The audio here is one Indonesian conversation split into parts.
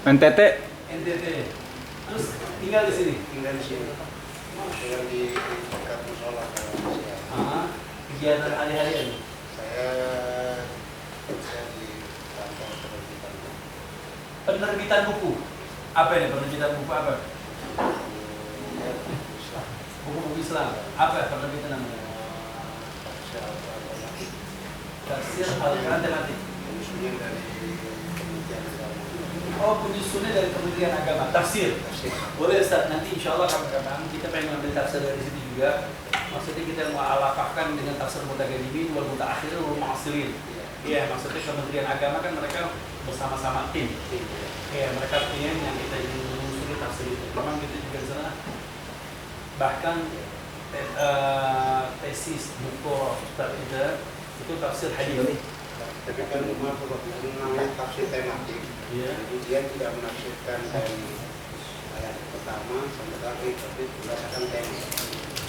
NTT. NTT. Terus tinggal di sini. Tinggal di sini. Tinggal di dekat musola. Kegiatan hari-harian. Saya kerja di kantor penerbitan. Penerbitan buku. Apa ini penerbitan buku apa? Islam. Buku Islam. Apa penerbitan namanya? Tafsir Al-Quran tematik. Penyusunnya dari Kementerian Agama. Oh, penyusunnya dari Kementerian Agama. Tafsir. Boleh Ustaz, nanti insya Allah kapan-kapan kita pengen ngambil tafsir dari situ juga. Maksudnya kita mau alafahkan dengan tafsir mutaqaddimin wal mutaakhirin wal mu'asirin. Iya, maksudnya Kementerian Agama kan mereka bersama-sama tim. Iya, mereka tim yang kita ingin menelusuri tafsir itu. Memang kita juga di sana bahkan tesis doktor Ustaz itu tafsir hadis. Tapi kan namanya tafsir tematik. Jadi dia tidak menafsirkan dari ayat pertama sampai terakhir, tapi berdasarkan tema.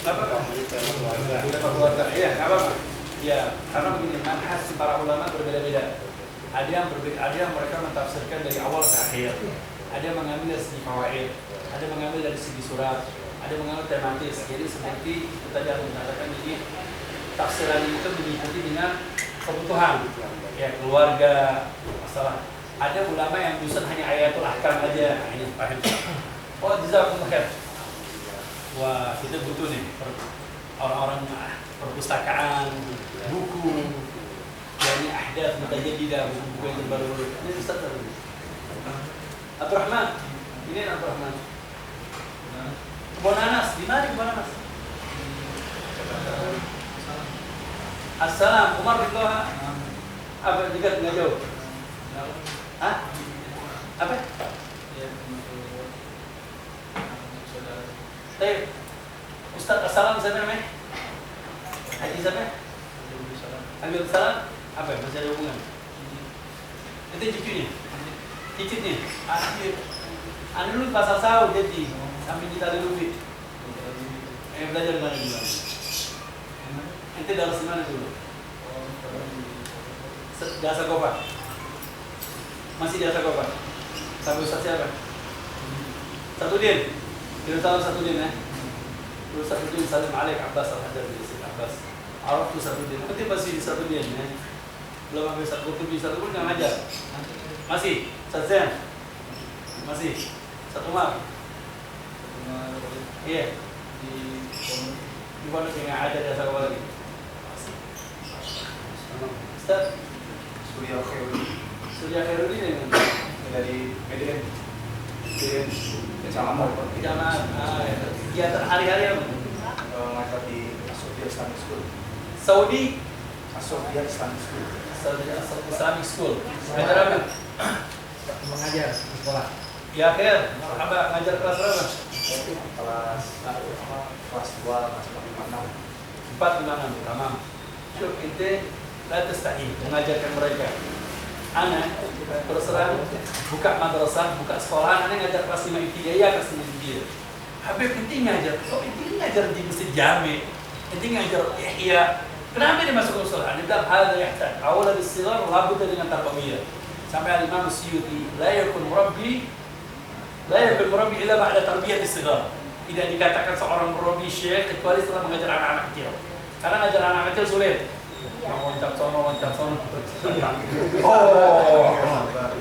Apa? Tema keluarga. Tema keluarga. Iya, nggak apa-apa. Ya, karena begini, manhaj para ulama berbeda-beda. Ada yang mereka mentafsirkan dari awal ke akhir. Ada yang mengambil dari segi fawaid, ada yang mengambil dari segi surat, ada yang mengambil tematis. Jadi seperti itu tadi aku mengatakan, jadi tafsiran itu mengikuti dengan kebutuhan. Ya, keluarga, masalah. Ada ulama yang justru hanya ayatul ahkam aja, hanya paham. Oh, jazakumullah khair. Wah, kita butuh nih orang-orang perpustakaan, buku, yani ahdath mutajaddidah, buku-buku yang terbaru. Ini Ustaz tadi. Abdurrahman, ini Abdurrahman. Kebun Anas, di mana Kebun Anas? Assalam, Umar bin Toha. Apa dekat nggak jauh? Hah? Apa? Baik. Ustaz Assalam siapa namanya? Haji siapa? Ambil salam. Apa? Masih ada hubungan? Itu cucunya. Cicitnya. Akhir. Anu dulu pasal sahu jadi sampai kita dulu. Belajar di mana dulu? Ente dari mana dulu? Jasa Kopa. Masih jasa Kopa. Sampai Ustaz siapa? Satu din. Kita salam satu din ya. Terus satu din salim alaik Abbas al-Hadar bin Sayyid Abbas. Arab tu satu din. Nanti masih satu din ya. Belum ambil satu kutubi satu pun nggak ngajar. Masih. Sazan. Masih. Satu Umar. Iya. Di mana yang ada jasa Kopa lagi? Ustaz. Surya Khairudin. Surya Khairudin yang Dari Medan. Kecamatan. Kegiatan hari-hari apa? Ngajar di Sofia Islamic School. Saudi Sofia Islamic School. Saudi Islamic School. Ngajar apa? Mengajar di sekolah. Ya akhir, apa ngajar kelas berapa? Kelas 2, kelas 4, 5, 6. 4, 5, 6. Tamam. Syuk, ente la tastahi mengajarkan mereka. Anak terserah buka madrasah, buka sekolah, anak ngajar kelas 5 ibtidaiyah, kelas 5 ibtidaiyah. Habib penting ngajar. Kok penting ngajar di Masjid Jami? Penting ngajar ihya. Kenapa dia masuk ke sekolah? Dia bilang hadza yahtaj awal bis-sighar labudda dengan tarbawiyah. Sampai Imam Suyuti, la yakun murabbi illa ba'da tarbiyat as-sighar. Tidak dikatakan seorang murabbi syekh kecuali setelah mengajar anak-anak kecil. Karena ngajar anak kecil sulit. Loncat sono. Oh,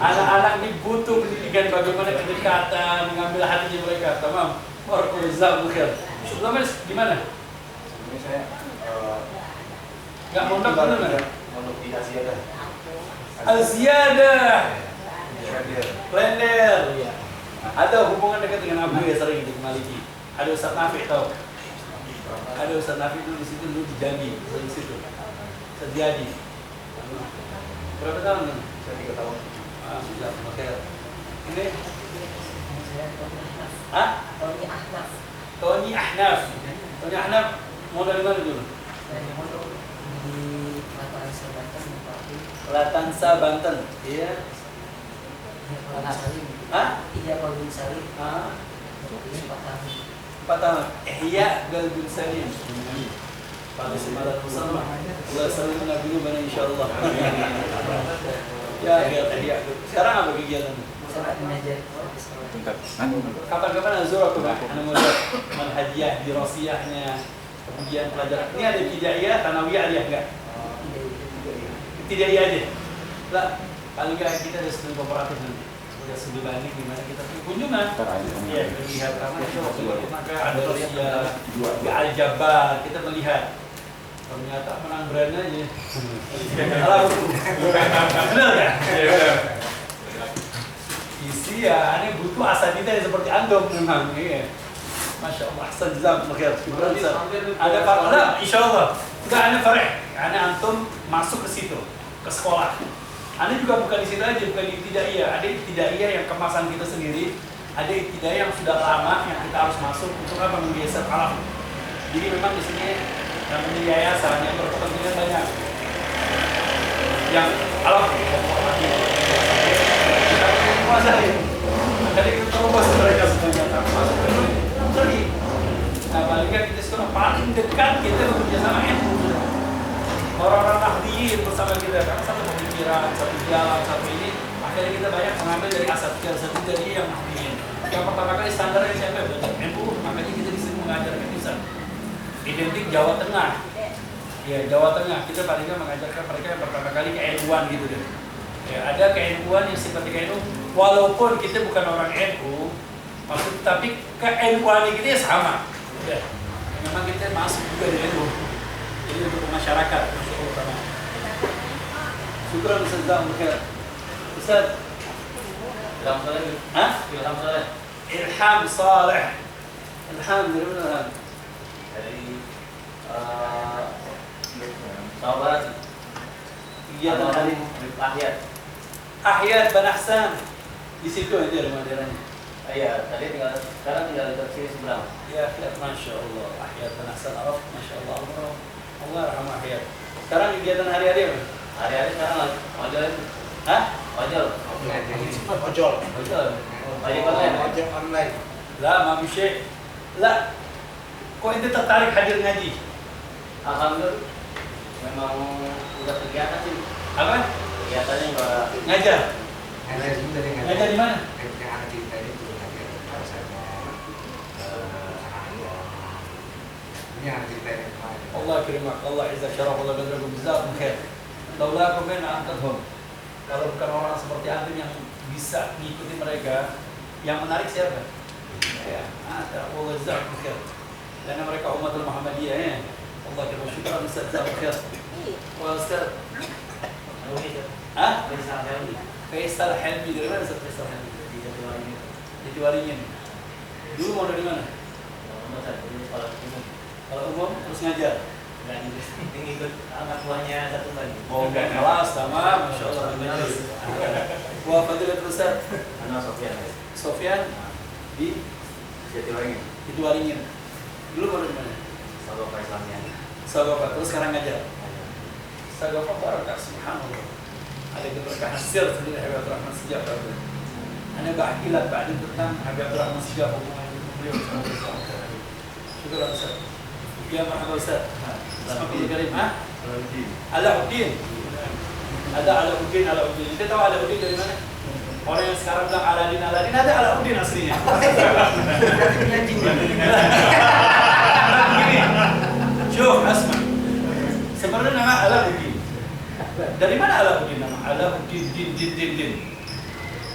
anak-anak ini butuh pendidikan bagaimana kedekatan, mengambil hatinya mereka. Tamam. Barakallahu khair. Sebelumnya gimana? Sebelumnya saya Enggak mondok benar enggak? mondok di Aziyadah. Al-Ziyadah. Klender. Iya. Ada hubungan dekat dengan Abu ya sering di Maliki. Ada Ustaz Nafi tahu. Ada Ustaz Nafi dulu di situ dulu di Jambi, di situ. Terjadi. Berapa tahun nih? Saya 3 tahun. Sudah, oke. Ini? Hah? Tony Ahnaf. Tony Ahnaf mau dari mana dulu? Di Latansa Banten. Iya. Hah? Iya, kalau bin Salim. 4 tahun. Ihya Qalbun Salim. Pada semalam bersama Allah salim Nabi Nuh insya Allah. Ya, sekarang apa kegiatan? Kapan-kapan azurakum ana mau lihat manhajiyah dirasiyahnya, kemudian pelajaran. Ini ada ibtidaiyah, tsanawiyah ada enggak? Ibtidaiyah aja. Lah, paling enggak kita ada studi kooperatif nanti. Sudah studi banding di mana kita kunjungan. Iya, melihat karena itu maka ada rasiyah, al-jabar, kita melihat. Ternyata menang brand aja. Salah betul. Benar ya? Isi ya, ini butuh asatidz seperti antum memang. Iya. Masya Allah, ahsan jazakumullah khair. Ada farah, insya Allah. Enggak ada farah. Karena antum masuk ke situ, ke sekolah. Anda juga bukan di situ aja, bukan di ibtidaiyah. Ada ibtidaiyah yang kemasan kita sendiri. Ada ibtidaiyah yang sudah lama yang kita harus masuk untuk apa menggeser alam. Jadi memang di sini namanya yayasan yang berkepentingan banyak. Yang alam kita menguasai. Jadi kita terobos mereka semuanya masuk ke sini. Nah, paling kita sekarang paling dekat kita bekerja sama NU. Orang-orang Nahdliyin bersama kita kan satu pemikiran, satu jalan, satu ini. Akhirnya kita banyak mengambil dari asatidz dari yang Nahdliyin. Yang pertama kali standarnya siapa? Belajar NU. Makanya kita di sini mengajarkan bisa identik Jawa Tengah. Ya, Jawa Tengah. Kita paling nggak mengajarkan mereka yang pertama kali ke-NU-an gitu deh. Ya, ada ke-NU-an yang seperti ke-NU, walaupun kita bukan orang NU, maksud tapi ke-NU-an kita ya sama. Ya. Memang kita masuk juga di NU. Jadi untuk masyarakat, terutama. Syukran Ustaz Zahmukir. Ustaz. Ilham Saleh. Hah? Ilham Saleh. Ilham Saleh. Ilham dari mana? Dari Jawa Barat. Kegiatan hari Ahyat. Ahyat Ban Ahsan. Di situ aja rumah daerahnya. Iya, tadi sekarang tinggal di sini seberang. Ya, Masya Allah. Ahyat Ban Ahsan Arab, Masya Allah. Allah rahmat Ahyat. Sekarang kegiatan hari-hari apa? Hari-hari sekarang ojol. Hah? Ojol. Ojol. Ojol. Ojol online. Lah, Mami Syekh. Lah, kok ente tertarik hadir ngaji? Alhamdulillah. Memang udah kegiatan sih. Apa? Kegiatannya udah Ngajar. Ngajar juga dengan Ngajar di mana? yang anak kita itu ngajar bahasanya ini anak kita yang kemarin. Allah kirimak, Allah izzah syaraf, Allah badrakum jazakum khair. Laula kumin antum. Kalau bukan orang seperti antum yang bisa mengikuti mereka, yang menarik siapa? Ya, ada Allah jazakum khair. Karena mereka umatul Muhammadiyah ya. Allah kirimak syukran Ustaz jazakum khair. Wa Ustaz. Hah? Faisal Helmi dari mana Ustaz Faisal Helmi? Di Jatiwaringin. Dulu mau dari mana? Kalau umum terus ngajar. Ikut anak buahnya satu lagi. Oh, enggak kelas sama, Masya Allah. Wah, fadilat Ustaz. Anak Sofyan. Sofyan di Jatiwaringin. Waringin. Dulu mau dari mana? Sahabat Islamnya. Sahabat, terus sekarang ngajar. Sahabat barakah, subhanallah. Ada keberkahan sir sendiri Habib Rahman sejak berapa? Anda bahkilat Pak Adin tentang Habib Rahman sejak hubungan beliau sama Ustaz. Syukur Ustaz. Ya, marhaba Ustaz. Assalamualaikum karim. Alauddin. Ada Alauddin. Kita tahu Alauddin dari mana? Orang yang sekarang bilang Aladin, ada Alauddin aslinya. Begini. Syuh, asma. Sebenarnya nama Alauddin. Dari mana Alauddin nama? Alauddin, din.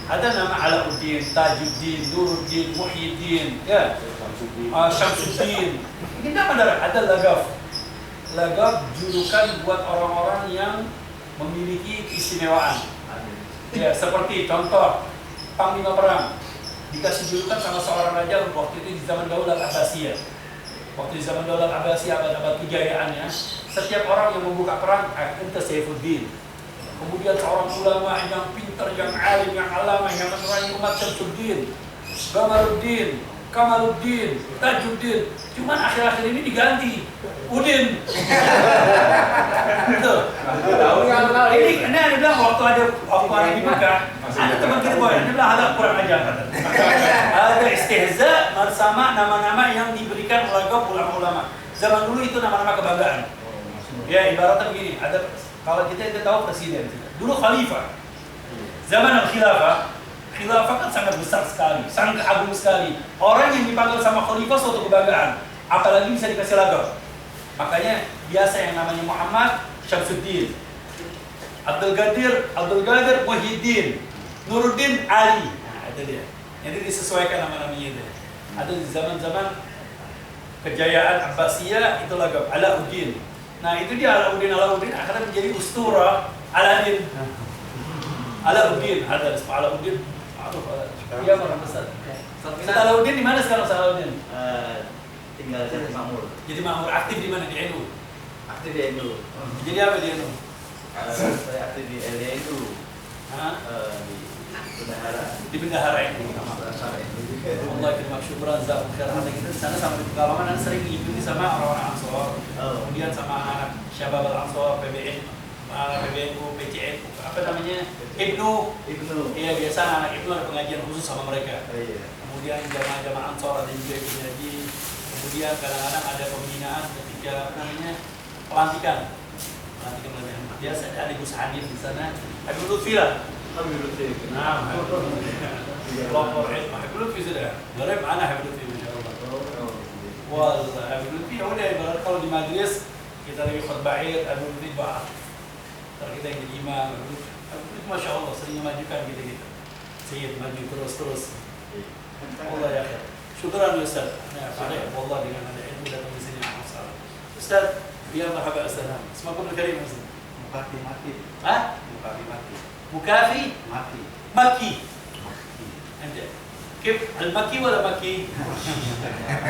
Ada nama Alauddin, Tajuddin, Nuruddin, Muhyiddin, ya. Syamsuddin. Ini nama ada lagaf julukan buat orang-orang yang memiliki keistimewaan. Ya, seperti contoh Panglima Perang dikasih julukan sama seorang raja waktu itu di zaman Daulat Abbasiyah. Waktu di zaman Daulat Abbasiyah abad-abad kejayaannya, setiap orang yang membuka perang, ente Saifuddin. Kemudian seorang ulama yang pintar, yang alim, yang alama, yang menerangi umat, Syamsuddin, Kamaluddin, Tajuddin. Cuman akhir-akhir ini diganti Udin. Betul. Ini ada bilang waktu ada di Mekah, ada teman kita boy, dia bilang ada kurang ajar. Ada istihza bersama nama-nama yang diberikan oleh ulama-ulama. Zaman dulu itu nama-nama kebanggaan. Ya, ibaratnya begini, ada kalau kita tahu presiden, dulu khalifah. Zaman al-khilafah, khilafah kan sangat besar sekali, sangat agung sekali. Orang yang dipanggil sama khalifah suatu kebanggaan, apalagi bisa dikasih lagam. Makanya biasa yang namanya Muhammad Syamsuddin, Abdul Qadir Muhyiddin, Nuruddin Ali. Nah, itu dia. Jadi disesuaikan nama-namanya itu. Ada di zaman-zaman kejayaan Abbasiyah itu lagam Alauddin. Nah, itu dia Alauddin akhirnya menjadi ustura Aladin. Alauddin, ada Alauddin. Iya, orang besar. Ustaz Alauddin di mana sekarang Ustaz Alauddin? Tinggal Jati Makmur. Jati Makmur, aktif di mana? Di NU. Aktif di NU. Jadi apa di NU? Saya aktif di LNU. Di Bendahara. Di Bendahara NU. Allah kirim syukran jazakum khairan. Ada kita di sana sama di Pekalongan sering diikuti sama orang-orang Ansor. Kemudian sama anak Syabab Al-Ansor, PBN, PBNU, PCNU, apa namanya? Ibnu. Iya, biasa anak Ibnu ada pengajian khusus sama mereka. Kemudian jamaah-jamaah Ansor ada juga yang ngaji. Kemudian kadang-kadang ada pembinaan ketika apa namanya? Pelantikan biasa ada Gus Hanif di sana. Habib Lutfi lah. Nah, pelopor ilmu Habib Lutfi sudah. Garib anak Habib Lutfi insyaallah. Wallah Habib Lutfi ya udah ibarat kalau di majlis kita lagi khutbah Id, Habib Lutfi bah. Ntar kita yang jadi imam. Habib Lutfi masya Allah sering majukan gitu. Sayyid maju terus. Allah ya khair. Syukran Ustaz. Nah, pada wallah dengan ada ilmu datang di sini masalah. Ustaz, ya marhaba Ustaz. Semakum karim Ustaz. Mati. Hah? Mukafi? Maki. Anda. Kif al-Maki wala Maki?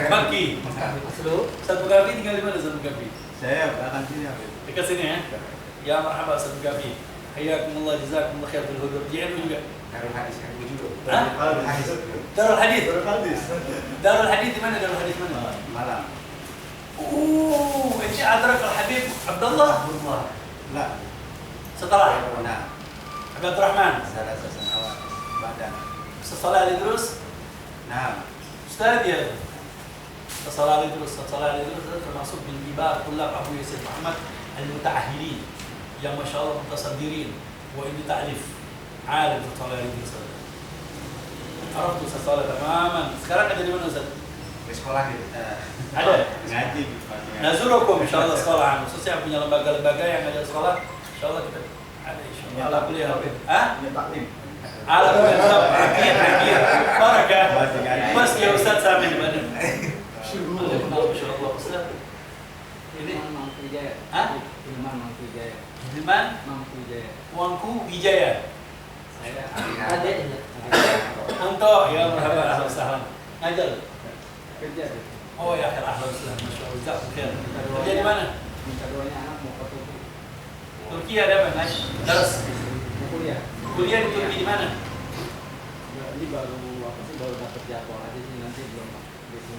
Maki. Ustaz Mukafi tinggal di mana Ustaz Mukafi? Saya akan sini ya. Dekat sini ya? Ya marhaba Ustaz Mukafi. Hayakumullah jazakumullah khair bil hudur. Di NU juga. Darul Hadis kan juga. Darul Hadis. Darul Hadis di mana? Darul Hadis mana? Malang. Ini adrak al-Habib Abdullah. Lah. Setelah Nah, Habib Rahman. salah awal badan. Setelah Ali terus. Nah, Ustaz ya. Setelah Ali terus termasuk bin Ibar Tulab Abu Yusuf Muhammad al-Muta'ahhirin yang masya Allah mutasaddirin wa ini ta'lif alim setelah Ali terus. Arab tu setelah tamaman. Sekarang ada di mana Ustaz? di sekolah gitu. Ada Ngaji. Nazurukum insyaallah sekolah khususnya punya lembaga-lembaga yang ada sekolah insyaallah kita ada insyaallah ala kuliah Taklim. ala kuliah barakah mas ya Ustaz sampai di mana insyaallah Ustaz ini Mangku Wijaya. Ilman Mangku Wijaya. Ilman Mangku Wijaya. Mangku Wijaya. Saya Ada. Untuk ya marhaba ahlan sahlan. Ngajar. kerja. Oh ya ahlan sahlan. Masyaallah jazakallahu khair. Kerja di mana? Minta doanya anak mau ke Turki. Turki ada apa? Ngaji. Terus Mau kuliah. kuliah di Turki di mana? Ya, ini baru baru dapat jadwal aja sih, nanti belum.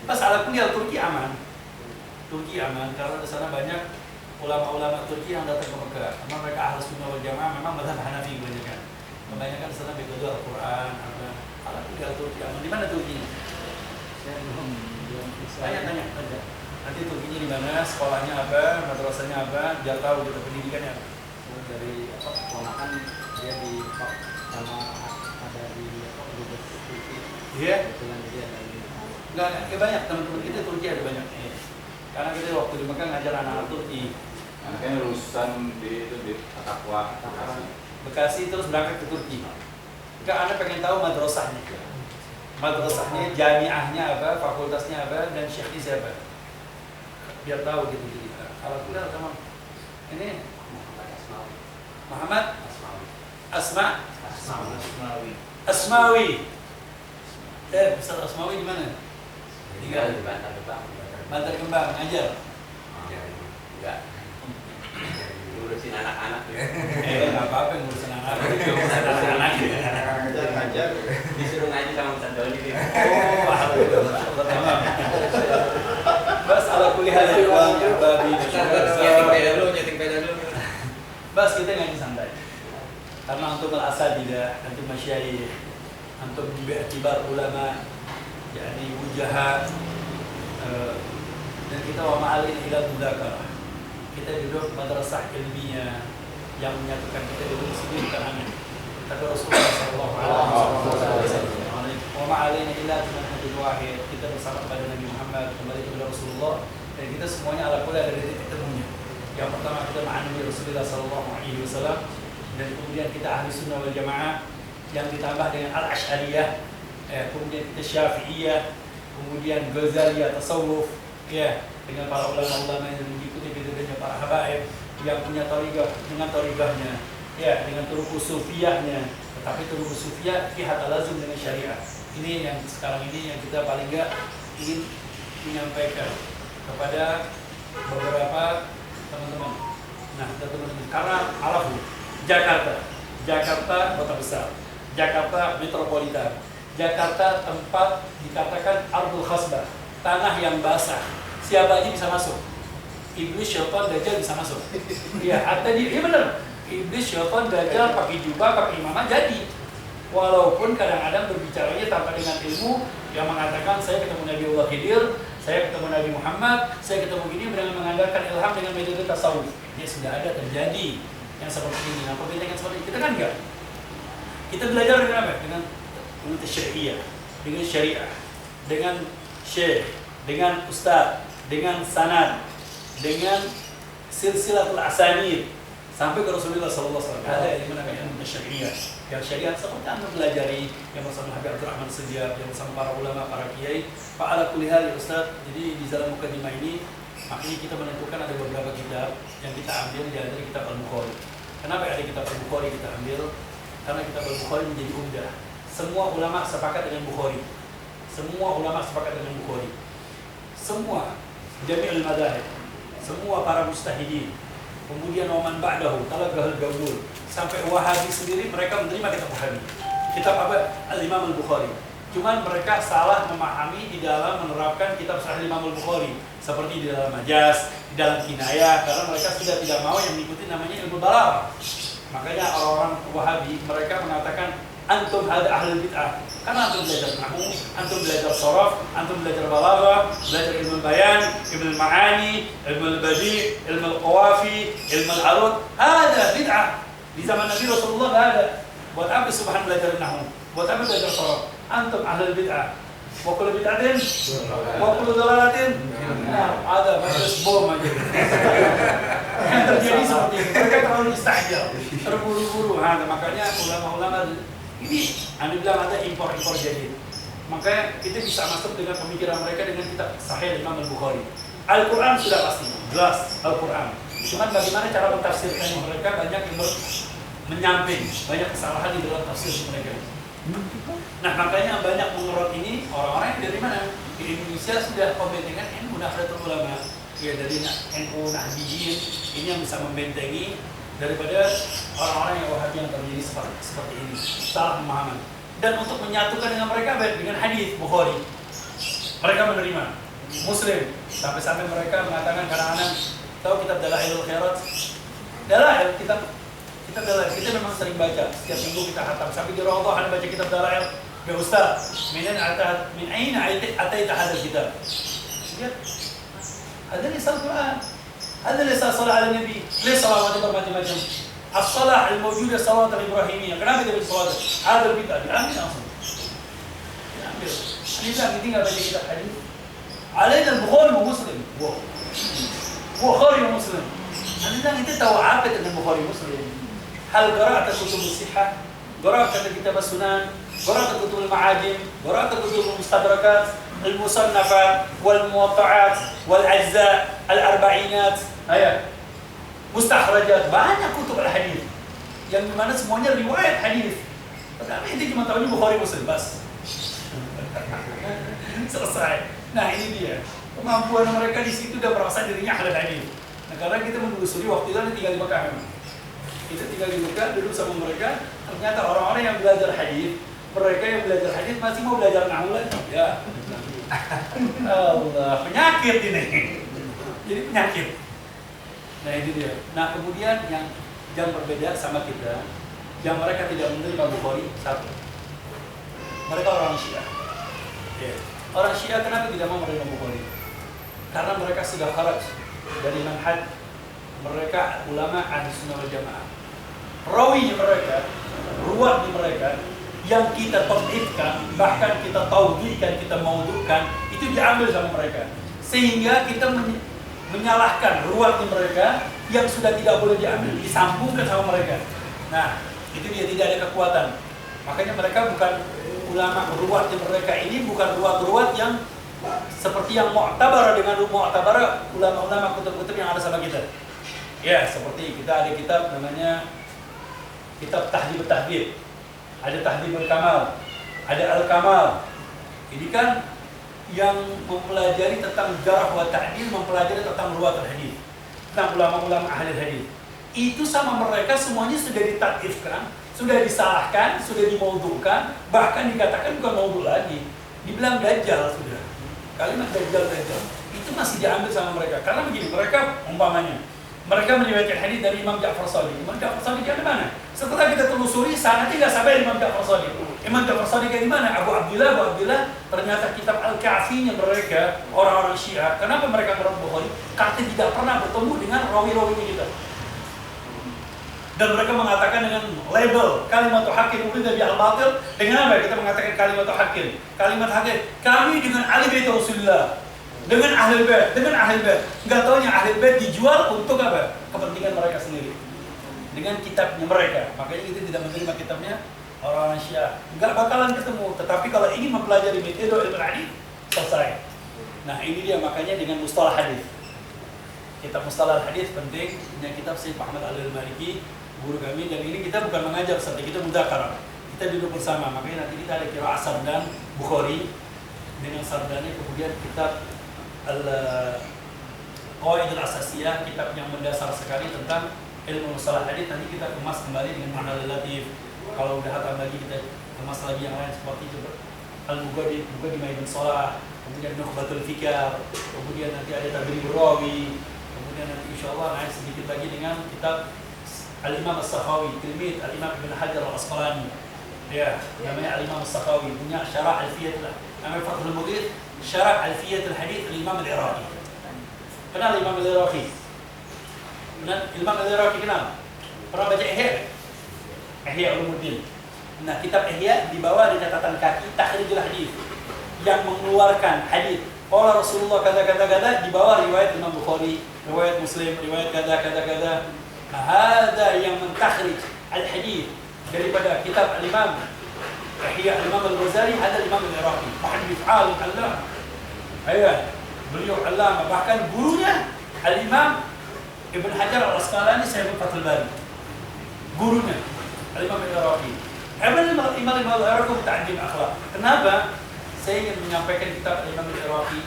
Pas ala kuliah Turki aman. Turki aman karena di sana banyak ulama-ulama Turki yang datang ke Mekah. Karena mereka Ahlus Sunnah wal Jamaah memang mazhab Hanafi kebanyakan. Kebanyakan di sana begitu Al-Qur'an, apa ala kuliah Turki aman. Di mana Turkinya? Saya belum bisa. Tanya. Nanti Turkinya di mana? Sekolahnya apa? Madrasahnya apa? Biar tahu gitu pendidikannya apa. Dari keponakan dia di sama ada di Turki. Iya? Kebetulan dia dari Enggak, banyak teman-teman kita Turki ada banyak. Karena kita waktu di Mekah ngajar anak-anak Turki. Makanya lulusan di Takwa Bekasi terus berangkat ke Turki. Enggak, Anda pengen tahu madrasahnya. Madrasahnya, jamiahnya apa, fakultasnya apa, dan syekhnya siapa. Biar tahu gitu. Kalau kuliah sama ini Muhammad Asmawi. Ustaz Asmawi di mana? Tinggal di Bantar Gebang. Bantar Kembang, ngajar. Enggak. Ngurusin anak-anak ya. Enggak apa-apa ngurusin anak-anak. Ngurusin anak-anak. Ngajar. Disuruh ngaji sama Ustaz Doni. Oh, alhamdulillah. Bas ala kuliah babi. Nyeting peda dulu. Bas kita ngaji santai. Karena untuk al-asadidah, untuk masyayikh, untuk bi'tibar ulama, yakni wujahat, dan kita wa ma'alin ila mudzakarah. Kita duduk madrasah ilmiah yang menyatukan kita duduk di sini bukan aneh. Tapi Rasulullah sallallahu alaihi wasallam wahid, kita bersama kepada Nabi Muhammad, kembali kepada Rasulullah, dan kita semuanya ala kulli ada di titik temunya. Yang pertama kita ma'ani Rasulullah sallallahu alaihi wasallam, dan kemudian kita ahli sunnah wal jamaah yang ditambah dengan al-asy'ariyah, kemudian kita syafi'iyah, kemudian ghazaliyah tasawuf, ya, dengan para ulama-ulama yang mengikuti bimbingan para habaib yang punya thariqah dengan thariqahnya, ya, dengan turuq sufiyahnya. Tetapi turuq sufiyah fiha talazum dengan syariah. Ini yang sekarang ini yang kita paling enggak ingin menyampaikan kepada beberapa teman-teman. Nah, teman-teman, karena alafu Jakarta kota besar, Jakarta metropolitan, Jakarta tempat dikatakan ardul khasbah, tanah yang basah. Siapa aja bisa masuk. Iblis, syaitan, dajjal bisa masuk. Iya, tadi iya benar. Iblis, syaitan, dajjal pakai jubah, pakai imamah jadi. Walaupun kadang-kadang berbicaranya tanpa dengan ilmu, yang mengatakan saya ketemu Nabi Allah Khidir, saya ketemu Nabi Muhammad, saya ketemu ini dengan mengandalkan ilham dengan metode tasawuf. Ini sudah ada terjadi yang seperti ini. Nah, perbedaan seperti ini kita kan enggak. Kita belajar dengan apa? Dengan syariah, dengan syariah, dengan syekh, dengan ustaz, dengan sanad, dengan silsilatul asanid sampai ke Rasulullah sallallahu alaihi wasallam. Ada yang namanya syariah. Yang syariat seperti Anda belajari yang bersama Habib Abdurrahman Sediab, yang bersama para ulama, para kiai. Pak ala kulli hal ya Ustaz. Jadi di dalam mukadimah ini makanya kita menentukan ada beberapa kitab yang kita ambil di antara kitab Al-Bukhari. Kenapa ada kitab Al-Bukhari kita ambil? Karena kitab Al-Bukhari menjadi umdah. Semua ulama sepakat dengan Bukhari. Semua ulama sepakat dengan Bukhari. Semua jami'ul madzhab. Semua para mujtahidin. Kemudian waman ba'dahu, talaqahul gawul. Sampai Wahabi sendiri mereka menerima kitab Wahabi. Kitab apa? Al-Imam Al-Bukhari. Cuman mereka salah memahami di dalam menerapkan kitab Sahih Imam Al-Bukhari. Seperti di dalam majaz, di dalam kinayah. Karena mereka sudah tidak mau yang mengikuti namanya ilmu balaghah. Makanya orang-orang Wahabi mereka mengatakan antum hada ahlul bid'ah. Karena antum belajar nahwu, antum belajar sharaf, antum belajar balaghah, belajar ilmu bayan, ilmu ma'ani, ilmu badi, ilmu qawafi, ilmu al-arud. Hada bid'ah. Di zaman Nabi Rasulullah nggak ada. Buat apa subhan belajar nahwu? Buat apa belajar sharaf? Antum ahlul bid'ah. Wa kullu bid'atin wa kullu dhalalatin. Nah, ada majlis bom aja. Yang terjadi seperti itu. Mereka terlalu istajil, terburu-buru. Nah, makanya ulama-ulama ini Anda bilang ada impor-impor jadi. Makanya kita bisa masuk dengan pemikiran mereka dengan kitab Sahih Imam Al-Bukhari. Al-Quran sudah pasti, jelas Al-Quran. Cuman bagaimana cara mentafsirkannya, mereka banyak yang menyamping, banyak kesalahan di dalam tafsir mereka. Nah, makanya banyak mengerot ini orang-orang yang dari mana? Di Indonesia sudah pembentengan NU Nahdlatul Ulama, ya dari NU Nahdiyin ini yang bisa membentengi daripada orang-orang yang Wahabi yang terjadi seperti ini, salah pemahaman. Dan untuk menyatukan dengan mereka dengan hadis Bukhari, mereka menerima Muslim sampai-sampai mereka mengatakan kadang-kadang tahu kitab Dalailul Khairat? Dalail kitab Dalail kita memang sering baca, setiap minggu kita khatam. Sampai di Raudhah ada baca kitab Dalail. Ya Ustaz, min aina ataita hadzal kitab? Lihat. Ada lisan Quran. Ada lisan salat ala Nabi. Lihat salawat bermacam-macam. As-salah al-mawjudah salawat al-Ibrahimiyah. Kenapa kita baca salawat? Ada bid'ah. Diambil langsung. Diambil. Ini lagi tinggal baca kitab hadis. Alaina al-Bukhari wa Muslim. Wow. Bukhari wa Muslim. Anda itu tahu apa tentang Bukhari Muslim? Hal qara'at kutub as-sihah, qara'at kitab as-sunan, qara'at kutub al-ma'ajim, qara'at kutub al-mustadrakat, al-musannafat, wal-muwatta'at, wal-ajza, al-arba'inat, mustakhrajat, banyak kutub al-hadis yang dimana semuanya riwayat hadis. Tetapi itu cuma tahunya Bukhari Muslim bas. Selesai. Nah, ini dia. Kemampuan mereka di situ udah merasa dirinya ahli hadis. Nah, karena kita menelusuri waktu itu tinggal di Mekah memang. Kita tinggal di Mekah, duduk sama mereka. Ternyata orang-orang yang belajar hadis, mereka yang belajar hadis masih mau belajar nahwu lagi. Ya. Allah, penyakit ini. Jadi penyakit. Nah, ini dia. Nah, kemudian yang berbeda sama kita, yang mereka tidak menerima Bukhari, satu. Mereka orang Syiah. Ya. Orang Syiah kenapa tidak mau menerima Bukhari? Karena mereka sudah kharaj dari manhaj mereka ulama ahli sunnah wal jamaah. Rawi mereka, ruwat di mereka yang kita tad'ifkan, bahkan kita taudhikan, kita maudhu'kan, itu diambil sama mereka. Sehingga kita menyalahkan ruwat mereka yang sudah tidak boleh diambil, disambungkan sama mereka. Nah, itu dia, tidak ada kekuatan. Makanya mereka bukan ulama, ruwat mereka ini bukan ruwat-ruwat yang seperti yang mu'tabar dengan mu'tabar ulama-ulama kutub-kutub yang ada sama kita. Ya, seperti kita ada kitab namanya kitab Tahdhib Tahdhib. Ada Tahdhibul Kamal, ada Al-Kamal. Ini kan yang mempelajari tentang jarh wa ta'dil, mempelajari tentang ruwatul hadis, tentang ulama-ulama ahli hadis. Itu sama mereka semuanya sudah ditad'ifkan, sudah disalahkan, sudah dimaudhu'kan, bahkan dikatakan bukan maudhu' lagi. Dibilang dajjal sudah. Kalimat dajjal itu masih diambil sama mereka. Karena begini, mereka umpamanya mereka meriwayatkan hadis dari Imam Ja'far Shadiq. Imam Ja'far Shadiq di mana? Setelah kita telusuri, sanadnya tidak sampai Imam Ja'far Shadiq. Imam Ja'far Shadiq di mana? Abu Abdullah ternyata kitab Al-Kafinya mereka, orang-orang Syiah. Kenapa mereka merawat Bukhari? Karena tidak pernah bertemu dengan rawi-rawinya kita. Dan mereka mengatakan dengan label kalimat hakim ulil bi al-batil. Dengan apa kita mengatakan kalimat hakim? Kalimat hakim kami dengan ahli bait Rasulullah, dengan ahli bait, enggak taunya ahli bait dijual untuk apa? Kepentingan mereka sendiri. Dengan kitabnya mereka. Makanya kita tidak menerima kitabnya orang Syiah. Enggak bakalan ketemu. Tetapi kalau ingin mempelajari metode ilmu hadis, selesai. Nah, ini dia makanya dengan mustalah hadis. Kitab mustalah hadis penting, punya kitab Syekh Muhammad Al-Maliki, guru kami, dan ini kita bukan mengajar saja, kita mudzakarah. Kita duduk bersama. Makanya nanti kita ada qiraah sardan Bukhari dengan sardannya, kemudian kitab Al-Qawaid Al-Asasiyah, kitab yang mendasar sekali tentang ilmu mustalah hadis. Nanti kita kemas kembali dengan makna relatif. Kalau udah hatam lagi kita kemas lagi yang lain seperti itu. Al-Mughadi Ibn Salah, kemudian Nukhbatul Fikar, kemudian nanti ada Tadribur Rawi, kemudian nanti insyaallah naik sedikit lagi dengan kitab Al-Imam As-Sakhawi, tilmid Al-Imam Ibn Hajar Al-Asqalani. Ya, namanya Al-Imam As-Sakhawi, punya syarah Alfiyat, namanya Fathul Mughith, syarah Alfiyat Al-Hadits Al-Imam Al-Iraqi. Kenal Imam Al-Iraqi? Imam Al-Iraqi kenal? Pernah baca Ihya? Ihya Ulumuddin. Nah, kitab Ihya di bawah ada catatan kaki Takhrijul Hadis yang mengeluarkan hadis. Qala Rasulullah kata-kata di bawah riwayat Imam Bukhari, riwayat Muslim, riwayat kata-kata. Nah, ada yang mentakhrij al-hadis daripada kitab al-Imam Ihya al-Imam Al-Ghazali, ada Imam Al-Iraqi, muhaddits alim Allah. Ayat beliau Allah, bahkan gurunya Al-Imam Ibn Hajar Al-Asqalani, Sahih Fathul Bari. Gurunya Al-Imam Al-Iraqi. Imam Al-Iraqi muta'addim akhlak. Kenapa? Saya ingin menyampaikan kitab Imam Al-Iraqi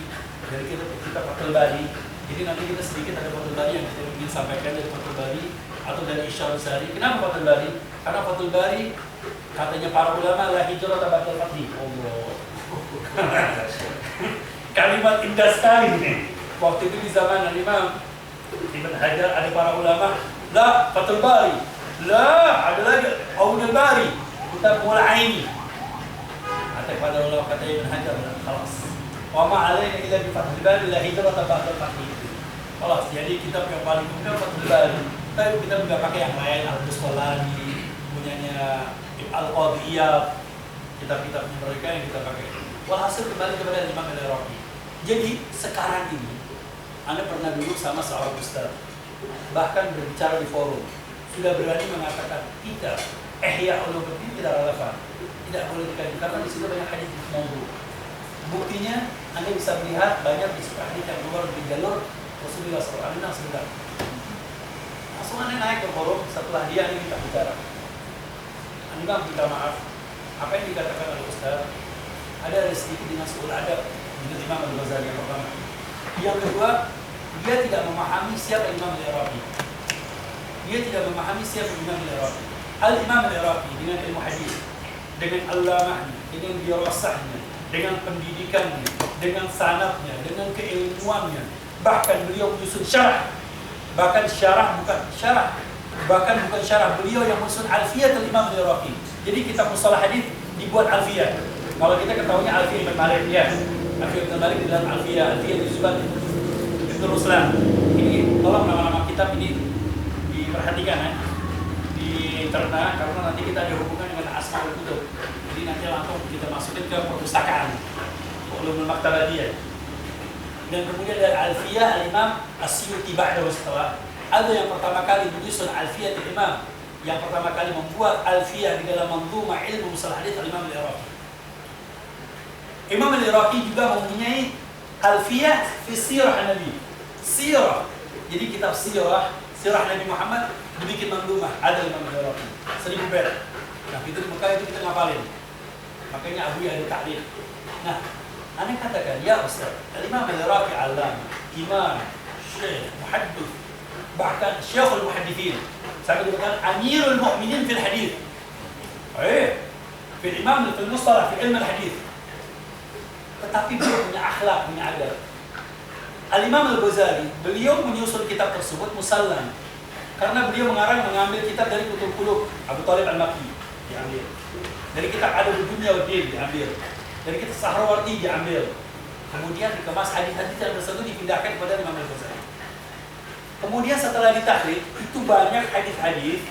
dari kitab Fathul Bari. Jadi nanti kita sedikit ada Fathul Bari yang kita ingin sampaikan dari Fathul Bari atau dari Isyarul Sari. Kenapa Fathul Bari? Karena Fathul Bari katanya para ulama la hijrah ba'dal fathi. Allah. Kalimat indah sekali nih. Waktu itu di zaman Imam Ibn Hajar ada para ulama, la Fathul Bari, la ada lagi Aunul Bari, kitab Mul'aini. Pada ulama kata Ibn Hajar, khalas. Wa ma alaina illa bi Fathul Bari la hijrah ba'dal fathi. Khalas, jadi kitab yang paling umum Fathul Bari. Tapi kita juga pakai yang lain, Al-Busqalani, punyanya Al-Qadiyah, kitab-kitabnya mereka yang kita pakai. Walhasil kembali kepada Imam Al-Iraqi. Jadi sekarang ini Anda pernah duduk sama seorang ustaz, bahkan berbicara di forum, sudah berani mengatakan tidak, Ihya Ulumuddin tidak relevan, tidak boleh dikaji karena di situ banyak hadis maudhu. Buktinya Anda bisa melihat banyak di hadis yang keluar di jalur Rasulullah SAW. Langsung Anda naik ke forum, setelah dia ini kita bicara. Anda minta maaf, apa yang dikatakan oleh ustaz ada sedikit dengan suul adab dengan Imam Al-Ghazali yang pertama. Yang kedua, dia tidak memahami siapa Imam Al-Iraqi. Dia tidak memahami siapa Imam Al-Iraqi. Al-Imam Al-Iraqi dengan ilmu hadis, dengan ulamanya, dengan dirasahnya, dengan pendidikannya, dengan sanadnya, dengan keilmuannya. Bahkan beliau menyusun syarah. Bahkan bukan syarah beliau yang menyusun Alfiyat Al-Imam Al-Iraqi. Jadi kitab mustalah hadis dibuat Alfiyah. Kalau kita ketahuinya Alfiyah Ibn Malik, ya. Alfiyah Ibn Malik di dalam Alfiyah disebut Ibn Ruslan. Ini tolong nama-nama kitab ini diperhatikan ya. Dicerna karena nanti kita ada hubungan dengan Asmaul Kutub. Jadi nanti langsung kita masukin ke perpustakaan Ulumul Maktabatiyah. Dan kemudian dari Alfiyah Al-Imam As-Suyuti ba'dahu setelah ada yang pertama kali menyusun Alfiyah Al-Imam, yang pertama kali membuat Alfiyah di dalam manzumah ilmu mustalah hadits Al-Imam Al-Iraqi. Imam Al-Iraqi juga mempunyai Alfiyah fi Sirah Nabi. Sirah. Jadi kitab Sirah Nabi Muhammad dibikin manzumah, ada Imam Al-Iraqi 1000 bait. Nah, itu di Mekah itu kita ngapalin. Makanya Abu ada taklif. Nah, aneh katakan, ya Ustaz, Imam Al-Iraqi alam, imam, syekh, muhaddits, bahkan syekhul muhaddithin. Saya katakan Amirul Mu'minin fil hadits. Fil imam, fil mustalah, fil ilmu hadits. Tetapi beliau punya akhlak, punya adab. Al-Imam Al-Ghazali, beliau menyusun kitab tersebut musallam. Karena beliau mengambil kitab dari Kutub Qulub, Abu Talib Al-Makki diambil. Dari kitab Adab Dunia wa Din diambil. Dari kitab Sahrawardi diambil. Kemudian dikemas hadis-hadis yang tersebut dipindahkan kepada Imam Al-Ghazali. Kemudian setelah ditakhrij, itu banyak hadis-hadis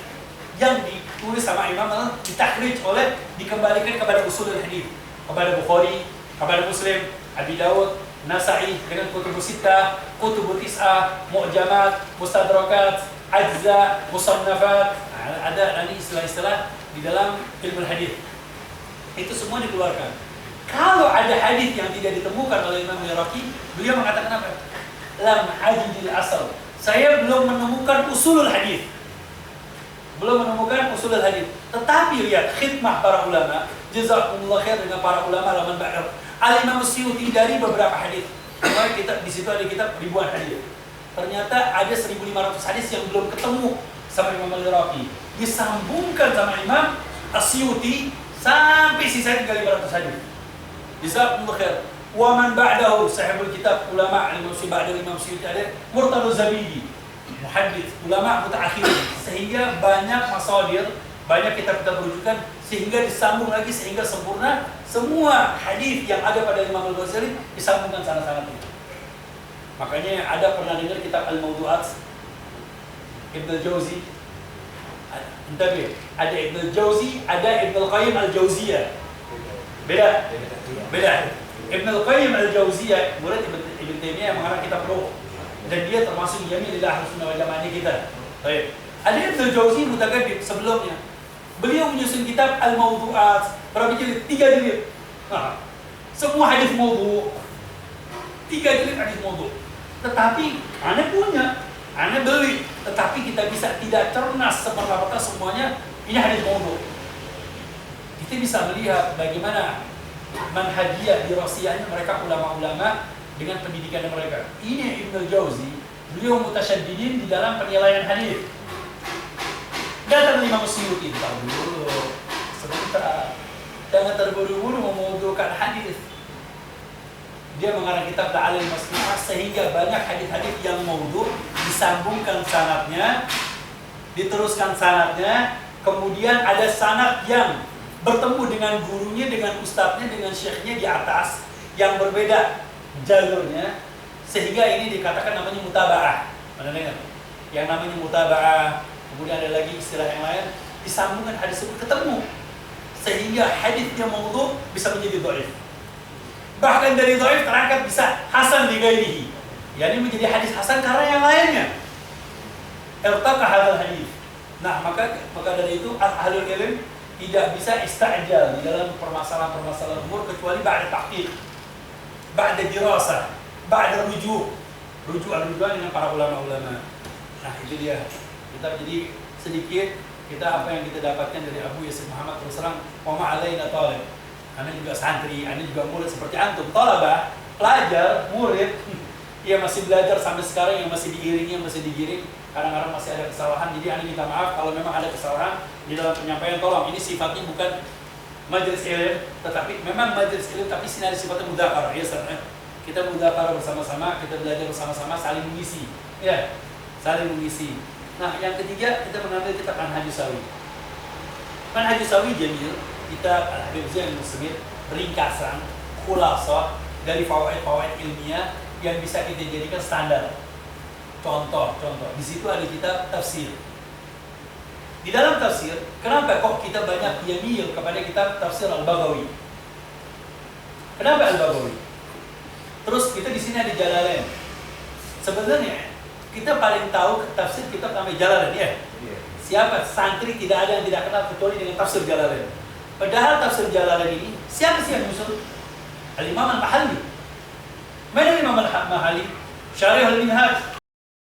yang ditulis sama Imam ditakhrij oleh dikembalikan kepada usul hadis, kepada Bukhari, kepada Muslim, Abi Dawud, Nasa'i dengan Kutubus Sittah, Kutubus Tis'ah, Mu'jamat, Mustadrakat, Ajza, Musannafat. Ada nanti istilah-istilah di dalam ilmu hadis. Itu semua dikeluarkan. Kalau ada hadis yang tidak ditemukan oleh Imam Al-Iraqi, beliau mengatakan apa? Lam ajidil asal. Saya belum menemukan usulul hadis. Belum menemukan usulul hadis. Tetapi lihat khidmah para ulama, jazakumullah khair dengan para ulama laman ba'da. Al-Imam Suyuti dari beberapa hadis. Kita di situ ada kitab ribuan hadis. Ternyata ada 1500 hadis yang belum ketemu sama Imam Al-Iraqi. Disambungkan sama Imam As-Suyuti sampai sisa 3500 hadis. Jazakumullah khair. Wa man ba'dahu sahibul kitab ulama Imam Suyuti ba'da Imam Suyuti ada Murtadha Zabidi, muhaddits, ulama mutaakhir, sehingga banyak masadir, banyak kitab-kitab rujukan sehingga disambung lagi sehingga sempurna semua hadis yang ada pada Imam Al-Ghazali disambungkan sangat-sangat itu. Makanya ada pernah dengar kitab Al-Mawdu'at Ibn Al-Jauzi. Ada Ibn Al-Jauzi, ada Ibn Al-Qayyim Al-Jauziyah. Beda. Ibn Al-Qayyim Al-Jauziyah murid Ibn Taimiyah yang mengarang kitab Ruh, dan dia termasuk Yaminillah Ahlus-Sunnah wal Jamaah kita. Baik. Ada Ibn Al-Jauzi mutaqaddim sebelumnya. Beliau menyusun kitab Al-Mawdu'at, berapa jilid? 3 jilid. Nah, semua hadis maudhu'. 3 jilid hadis maudhu'. Tetapi aneh punya, aneh beli, tetapi kita bisa tidak cernas semerta-merta semuanya ini hadis maudhu'. Kita bisa melihat bagaimana manhajiyah dirasiyahnya mereka ulama-ulama dengan pendidikan mereka. Ini Ibn Al-Jauzi, beliau mutasyaddidin di dalam penilaian hadis. Datang Imam Suyuti, tahu dulu, sebentar, jangan terburu-buru memaudukan hadis. Dia mengarang kitab Ta'alim Masnu'ah sehingga banyak hadis-hadis yang maudhu' disambungkan sanadnya, diteruskan sanadnya, kemudian ada sanad yang bertemu dengan gurunya, dengan ustadznya, dengan syekhnya di atas yang berbeda jalurnya, sehingga ini dikatakan namanya mutaba'ah. Mana dengar? Yang namanya mutaba'ah. Kemudian ada lagi istilah yang lain, disambungkan hadis itu ketemu sehingga hadisnya maudhu' bisa menjadi dhaif. Bahkan dari dhaif terangkat bisa hasan li ghairihi. Yani menjadi hadis hasan karena yang lainnya. Irtaqa hadzal hadis. Nah, maka dari itu ahlul ilm tidak bisa istajal di dalam permasalahan-permasalahan umur kecuali ba'da tahqiq, ba'da dirasah, ba'da rujukan dengan para ulama-ulama. Nah, itu dia. Kita jadi sedikit apa yang kita dapatkan dari Abu Yasir Muhammad terus terang, wa ma'alaina talib. Anda juga santri, Anda juga murid seperti antum, talabah, pelajar, murid. Ia masih belajar sampai sekarang, yang masih diiringi, yang masih digiring. Kadang-kadang masih ada kesalahan, jadi Anda minta maaf kalau memang ada kesalahan di dalam penyampaian. Tolong, ini sifatnya bukan majelis ilmu, tetapi memang majelis ilmu, tapi sini ada sifatnya mudzakarah. Ya, kita mudzakarah bersama-sama, kita belajar bersama-sama, saling mengisi. Ya, saling mengisi. Nah, yang ketiga kita mengambil kitab Manhajus Sawi. Manhajus Sawi jamil, kitab Al-Habib Zain Muslimid, ringkasan, khulasah dari fawaid-fawaid ilmiah yang bisa kita jadikan standar. Contoh. Di situ ada kitab tafsir. Di dalam tafsir, kenapa kok kita banyak yamil kepada kitab tafsir Al-Baghawi? Kenapa Al-Baghawi? Terus kita di sini ada Jalalain. Sebenarnya kita paling tahu tafsir kitab namanya Jalalain ya. Siapa santri tidak ada yang tidak kenal kecuali dengan tafsir Jalalain. Padahal tafsir Jalalain ini siapa sih yang muncul? Al-Imam Al-Mahalli. Mana Imam Al-Mahalli? Syarih Al-Minhaj.